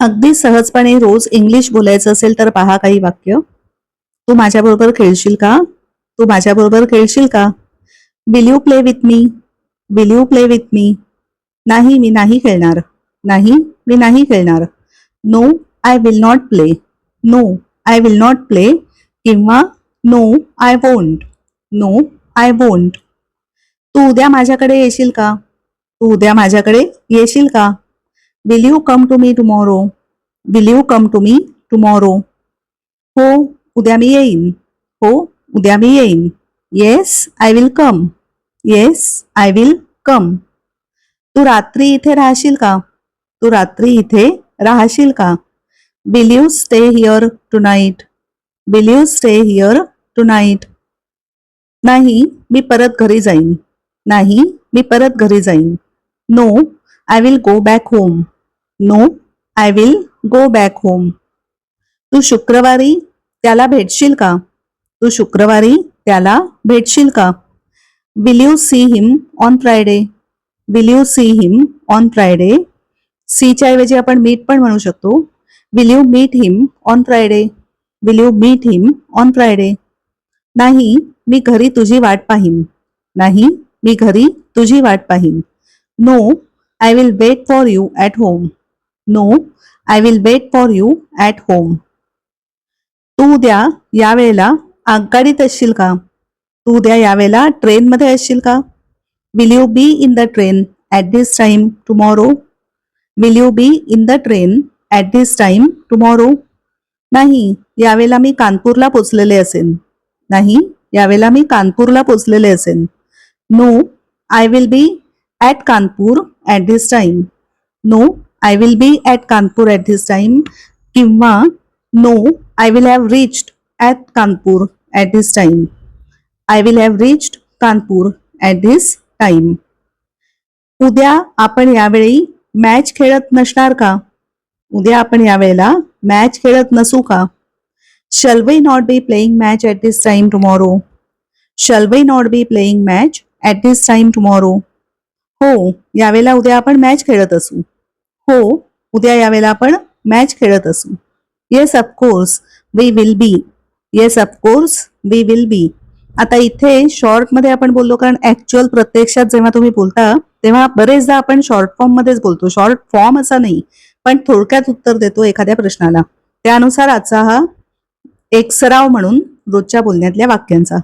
अगदी सहजपणे रोज इंग्लिश बोलायचं असेल तर पहा काही वाक्य. तू माझ्याबरोबर खेळशील का? तू माझ्याबरोबर खेळशील का? Will you play with me? Will you play with me? नाही, मी नाही खेळणार. नाही, मी नाही खेळणार. No, I will not play. No, I will not play किंवा no, I won't. No, I won't. तू उद्या माझ्याकडे येशील का? तू उद्या माझ्याकडे येशील का? Will you come to me tomorrow? Will you come to me tomorrow? हो, उद्या मी येईन. हो, उद्या मी येईन. Yes, I will come. Yes, I will come. तू रात्री इथे राहशील का? तू रात्री इथे राहशील का? Will you stay here tonight? Will you stay here tonight? नाही, मी परत घरी जाईन. नाही, मी परत घरी जाईन. No, I will go back home. No, I will go back home. तू शुक्रवारी त्याला भेटशील का? तू शुक्रवारी त्याला भेटशील का? Will you see him on Friday? Will you see him on Friday? सीच्या ऐवजी आपण मीट पण म्हणू शकतो. Will you meet him on Friday? Will you meet him on Friday? नाही, मी घरी तुझी वाट पाहीन. नाही, मी घरी तुझी वाट पाहीन. No, I will wait for you at home. No, I will wait for you at home. तू उद्या यावेळेला आगगाडीत असशील का? तू उद्या यावेळेला ट्रेनमध्ये असशील का? Will you be in the train at this time tomorrow? Will you be in the train at this time tomorrow? नाही, यावेळेला मी कानपूरला पोचलेले असेन. नाही, यावेळेला मी कानपूरला पोचलेले असेन. No, I will be at Kanpur at this time. No, I will be at Kanpur at this time किंवा no, I will have reached at Kanpur at this time. I will have reached Kanpur at this time. उद्या आपण यावेळी match खेळत नसणार का? उद्या आपण यावेळेला मॅच खेळत नसू का? Shall we not be playing match at this time tomorrow? Shall we not be playing match at this time tomorrow? हो, यावेळेला उद्या आपण मॅच खेळत असू. हो, उद्या यावेळेला आपण मॅच खेळत असू. Yes of course we will be. Yes of course we will be. आता इथे शॉर्टमध्ये आपण बोललो कारण ऍक्च्युअल प्रत्यक्षात जेव्हा तुम्ही बोलता तेव्हा बरेचदा आपण शॉर्ट फॉर्म मध्येच बोलतो. शॉर्ट फॉर्म असा नाही, पण थोडक्यात उत्तर देतो एखाद्या प्रश्नाला. त्यानुसार आजचा हा एक सराव म्हणून रोजच्या बोलण्यातल्या वाक्यांचा